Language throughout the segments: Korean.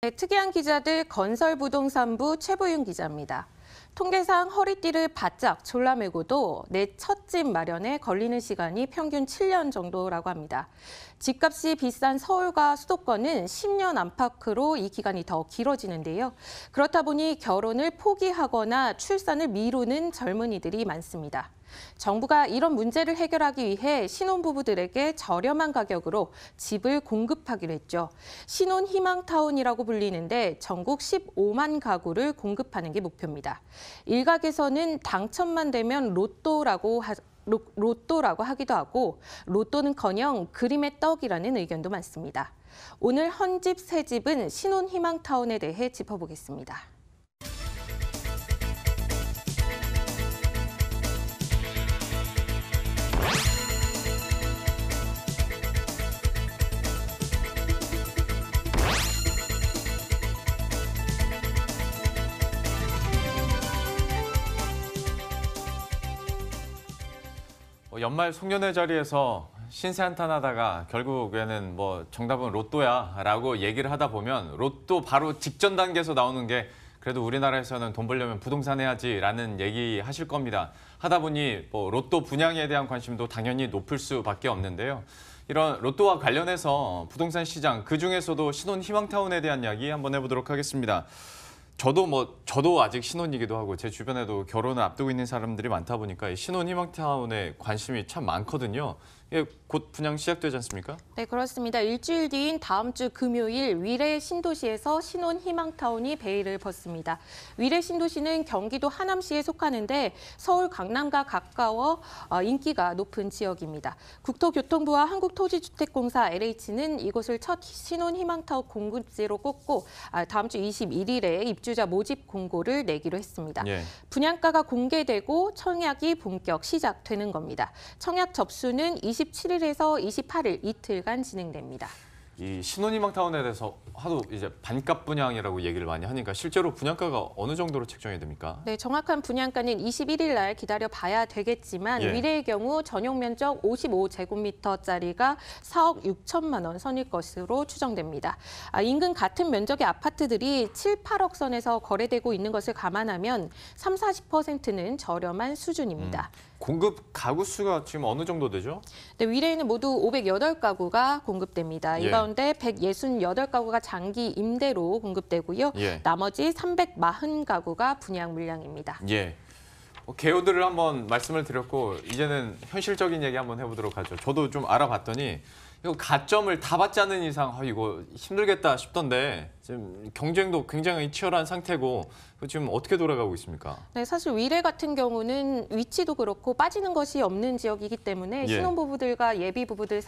네, 특이한 기자들 건설부동산부 최보윤 기자입니다. 통계상 허리띠를 바짝 졸라매고도 내 첫 집 마련에 걸리는 시간이 평균 7년 정도라고 합니다. 집값이 비싼 서울과 수도권은 10년 안팎으로 이 기간이 더 길어지는데요. 그렇다 보니 결혼을 포기하거나 출산을 미루는 젊은이들이 많습니다. 정부가 이런 문제를 해결하기 위해 신혼부부들에게 저렴한 가격으로 집을 공급하기로 했죠. 신혼희망타운이라고 불리는데 전국 15만 가구를 공급하는 게 목표입니다. 일각에서는 당첨만 되면 로또라고 하기도 하고 로또는커녕 그림의 떡이라는 의견도 많습니다. 오늘 헌집, 새집은 신혼희망타운에 대해 짚어보겠습니다. 연말 송년회 자리에서 신세 한탄하다가 결국에는 정답은 로또야라고 얘기를 하다 보면 로또 바로 직전 단계에서 나오는 게 그래도 우리나라에서는 돈 벌려면 부동산 해야지라는 얘기 하실 겁니다. 하다 보니 로또 분양에 대한 관심도 당연히 높을 수밖에 없는데요. 이런 로또와 관련해서 부동산 시장, 그중에서도 신혼희망타운에 대한 이야기 한번 해보도록 하겠습니다. 저도 아직 신혼이기도 하고 제 주변에도 결혼을 앞두고 있는 사람들이 많다 보니까 신혼희망타운에 관심이 참 많거든요. 이게 곧 분양 시작되지 않습니까? 네, 그렇습니다. 일주일 뒤인 다음 주 금요일 위례 신도시에서 신혼희망타운이 베일을 벗습니다. 위례 신도시는 경기도 하남시에 속하는데 서울 강남과 가까워 인기가 높은 지역입니다. 국토교통부와 한국토지주택공사 LH는 이곳을 첫 신혼희망타운 공급지로 꼽고 다음 주 21일에 입주자 모집 공고를 내기로 했습니다. 예. 분양가가 공개되고 청약이 본격 시작되는 겁니다. 청약 접수는 27일에서 28일 이틀간 진행됩니다. 이 신혼희망타운에 대해서 하도 이제 반값 분양이라고 얘기를 많이 하니까 실제로 분양가가 어느 정도로 책정이 됩니까? 네, 정확한 분양가는 21일 날 기다려 봐야 되겠지만 예. 위례의 경우 전용 면적 55제곱미터짜리가 4억 6천만 원 선일 것으로 추정됩니다. 인근 같은 면적의 아파트들이 7, 8억 선에서 거래되고 있는 것을 감안하면 30~40%는 저렴한 수준입니다. 공급 가구 수가 지금 어느 정도 되죠? 네, 위례에는 모두 508가구가 공급됩니다. 이 예. 가운데 168가구가 장기 임대로 공급되고요. 예. 나머지 340가구가 분양 물량입니다. 예. 개요들을 한번 말씀을 드렸고 이제는 현실적인 얘기 한번 해보도록 하죠. 저도 좀 알아봤더니 이거 가점을 다 받지 않는 이상 이거 힘들겠다 싶던데 지금 경쟁도 굉장히 치열한 상태고 지금 어떻게 돌아가고 있습니까? 네, 사실 위례 같은 경우는 위치도 그렇고 빠지는 것이 없는 지역이기 때문에 예. 신혼부부들과 예비부부들이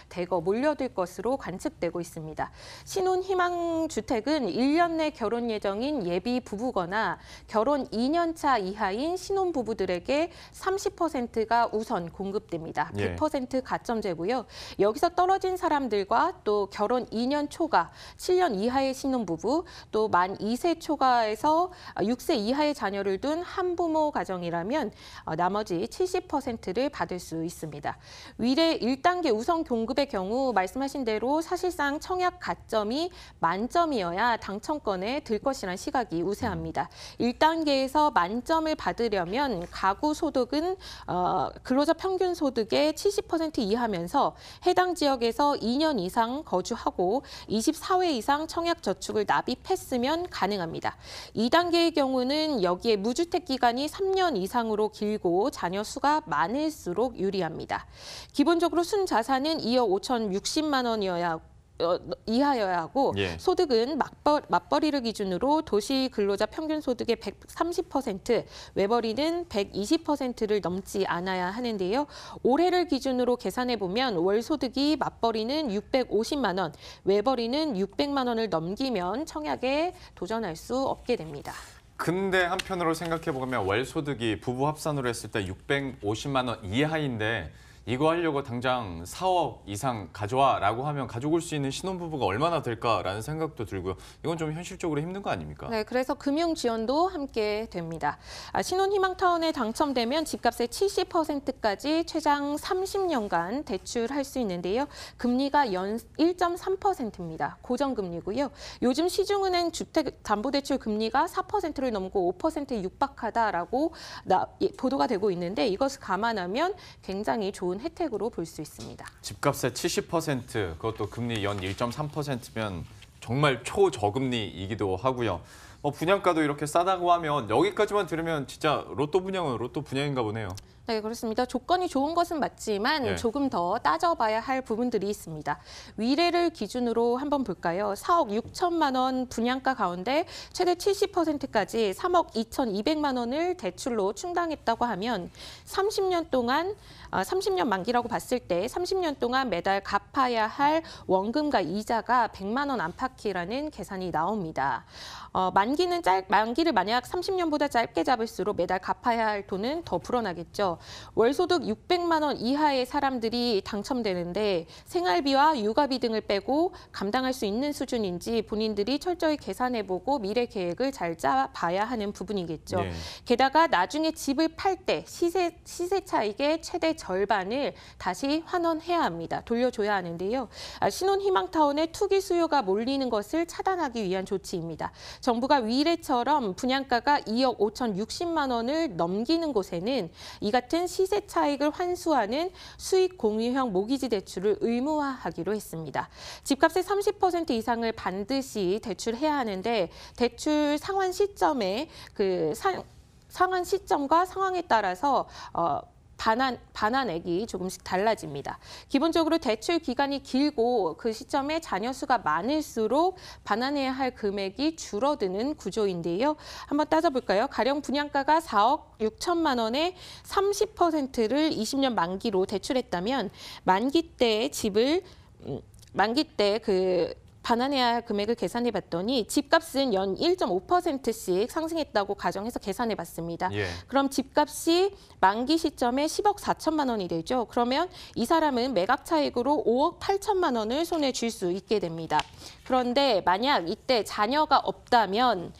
대거 몰려들 것으로 관측되고 있습니다. 신혼희망주택은 1년 내 결혼 예정인 예비부부거나 결혼 2년 차 이하인 신혼부부들에게 30%가 우선 공급됩니다. 예. 100% 가점제고요. 여기서 떨어진 사람들과 또 결혼 2년 초과 7년 이하의 신혼부부, 또 만 2세 초과에서 6세 이하의 자녀를 둔 한부모 가정이라면 나머지 70%를 받을 수 있습니다. 위례 1단계 우선 공급의 경우 말씀하신 대로 사실상 청약 가점이 만점이어야 당첨권에 들 것이란 시각이 우세합니다. 1단계에서 만점을 받으려면 가구 소득은 근로자 평균 소득의 70% 이하면서 해당 지역에서 2년 이상 거주하고 24회 이상 청약 저축을 납입했으면 가능합니다. 2단계의 경우는 여기에 무주택 기간이 3년 이상으로 길고 자녀 수가 많을수록 유리합니다. 기본적으로 순자산은 2억 5,060만 원이어야 이하여야 하고 예. 소득은 맞벌이를 기준으로 도시 근로자 평균 소득의 130%, 외벌이는 120%를 넘지 않아야 하는데요. 올해를 기준으로 계산해 보면 월 소득이 맞벌이는 650만 원, 외벌이는 600만 원을 넘기면 청약에 도전할 수 없게 됩니다. 근데 한편으로 생각해 보면 월 소득이 부부 합산으로 했을 때 650만 원 이하인데 이거 하려고 당장 4억 이상 가져와라고 하면 가져올 수 있는 신혼부부가 얼마나 될까라는 생각도 들고요. 이건 좀 현실적으로 힘든 거 아닙니까? 네, 그래서 금융 지원도 함께 됩니다. 신혼희망타운에 당첨되면 집값의 70%까지 최장 30년간 대출할 수 있는데요. 금리가 연 1.3%입니다. 고정금리고요. 요즘 시중은행 주택담보대출 금리가 4%를 넘고 5%에 육박하다라고 보도가 되고 있는데 이것을 감안하면 굉장히 좋은 혜택으로 볼 수 있습니다. 집값의 70%, 그것도 금리 연 1.3%면 정말 초저금리이기도 하고요. 분양가도 이렇게 싸다고 하면 여기까지만 들으면 진짜 로또 분양은 로또 분양인가 보네요. 네, 그렇습니다. 조건이 좋은 것은 맞지만 예. 조금 더 따져봐야 할 부분들이 있습니다. 위례를 기준으로 한번 볼까요? 4억 6천만 원 분양가 가운데 최대 70%까지 3억 2,200만 원을 대출로 충당했다고 하면 30년 만기라고 봤을 때 30년 동안 매달 갚아야 할 원금과 이자가 100만 원 안팎이라는 계산이 나옵니다. 만기를 만약 30년보다 짧게 잡을수록 매달 갚아야 할 돈은 더 불어나겠죠. 월소득 600만 원 이하의 사람들이 당첨되는데 생활비와 육아비 등을 빼고 감당할 수 있는 수준인지 본인들이 철저히 계산해보고 미래 계획을 잘 짜봐야 하는 부분이겠죠. 예. 게다가 나중에 집을 팔 때 시세 차익의 최대 절반을 다시 환원해야 합니다. 돌려줘야 하는데요. 신혼희망타운에 투기 수요가 몰리는 것을 차단하기 위한 조치입니다. 정부가 위례처럼 분양가가 2억 5,060만 원을 넘기는 곳에는 이 같은 시세 차익을 환수하는 수익 공유형 모기지 대출을 의무화하기로 했습니다. 집값의 30% 이상을 반드시 대출해야 하는데 대출 상환 시점에 상환 시점과 상황에 따라서 반환액이 조금씩 달라집니다. 기본적으로 대출 기간이 길고 그 시점에 자녀 수가 많을수록 반환해야 할 금액이 줄어드는 구조인데요. 한번 따져볼까요? 가령 분양가가 4억 6천만 원에 30%를 20년 만기로 대출했다면 만기 때 반환해야 할 금액을 계산해봤더니 집값은 연 1.5%씩 상승했다고 가정해서 계산해봤습니다. 예. 그럼 집값이 만기 시점에 10억 4천만 원이 되죠. 그러면 이 사람은 매각 차익으로 5억 8천만 원을 손에 쥘 수 있게 됩니다. 그런데 만약 이때 자녀가 없다면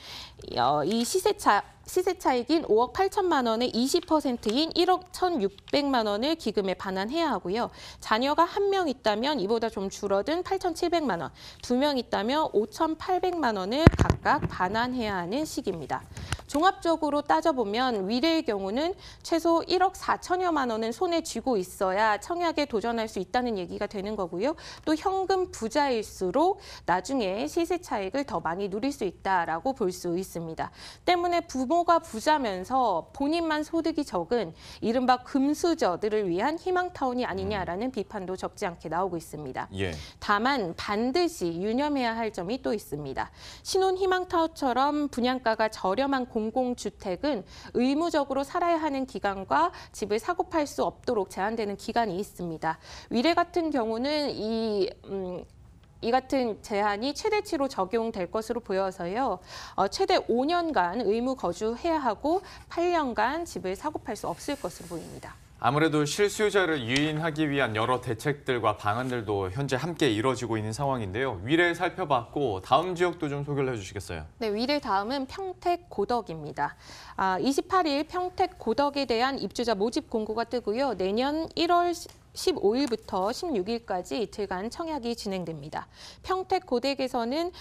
이 시세 차익인 5억 8천만 원의 20%인 1억 1,600만 원을 기금에 반환해야 하고요. 자녀가 한 명 있다면 이보다 좀 줄어든 8,700만 원, 2명 있다면 5,800만 원을 각각 반환해야 하는 시기입니다. 종합적으로 따져보면 위례의 경우는 최소 1억 4천여만 원은 손에 쥐고 있어야 청약에 도전할 수 있다는 얘기가 되는 거고요. 또 현금 부자일수록 나중에 시세 차익을 더 많이 누릴 수 있다라고 볼 수 있습니다. 때문에 부모가 부자면서 본인만 소득이 적은 이른바 금수저들을 위한 희망타운이 아니냐라는 비판도 적지 않게 나오고 있습니다. 예. 다만 반드시 유념해야 할 점이 또 있습니다. 신혼희망타운처럼 분양가가 저렴한 공공주택은 의무적으로 살아야 하는 기간과 집을 사고 팔 수 없도록 제한되는 기간이 있습니다. 위례 같은 경우는 이 같은 제한이 최대치로 적용될 것으로 보여서요. 최대 5년간 의무 거주해야 하고 8년간 집을 사고 팔 수 없을 것으로 보입니다. 아무래도 실수요자를 유인하기 위한 여러 대책들과 방안들도 현재 함께 이뤄지고 있는 상황인데요. 위례 살펴봤고 다음 지역도 좀 소개를 해주시겠어요? 네, 위례 다음은 평택 고덕입니다. 28일 평택 고덕에 대한 입주자 모집 공고가 뜨고요. 내년 1월 15일부터 16일까지 이틀간 청약이 진행됩니다. 평택 고덕에서는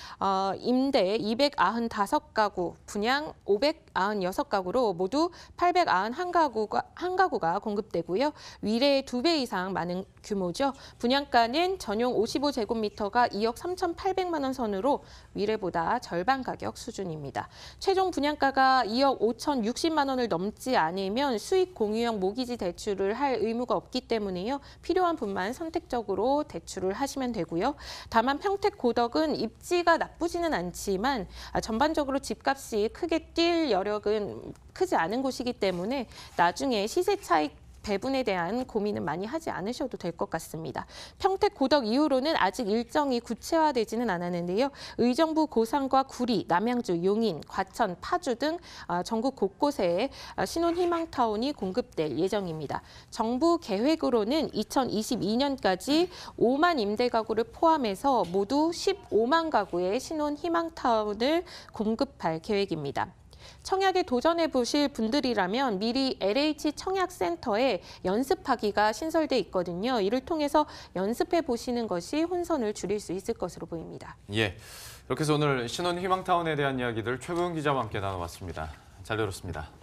임대 295가구, 분양 596가구로 모두 891가구가 공급되고요. 위례의 2배 이상 많은 규모죠. 분양가는 전용 55제곱미터가 2억 3,800만 원 선으로 위례보다 절반 가격 수준입니다. 최종 분양가가 2억 5,060만 원을 넘지 않으면 수익 공유형 모기지 대출을 할 의무가 없기 때문에요. 필요한 분만 선택적으로 대출을 하시면 되고요. 다만 평택 고덕은 입지가 나쁘지는 않지만 전반적으로 집값이 크게 뛸 여력은 크지 않은 곳이기 때문에 나중에 시세 차익 배분에 대한 고민은 많이 하지 않으셔도 될 것 같습니다. 평택 고덕 이후로는 아직 일정이 구체화되지는 않았는데요. 의정부 고성과 구리, 남양주, 용인, 과천, 파주 등 전국 곳곳에 신혼희망타운이 공급될 예정입니다. 정부 계획으로는 2022년까지 5만 임대 가구를 포함해서 모두 15만 가구의 신혼희망타운을 공급할 계획입니다. 청약에 도전해 보실 분들이라면 미리 LH 청약센터에 연습하기가 신설돼 있거든요. 이를 통해서 연습해 보시는 것이 혼선을 줄일 수 있을 것으로 보입니다. 예, 이렇게 해서 오늘 신혼 희망타운에 대한 이야기들 최부은 기자와 함께 나눠봤습니다. 잘 들었습니다.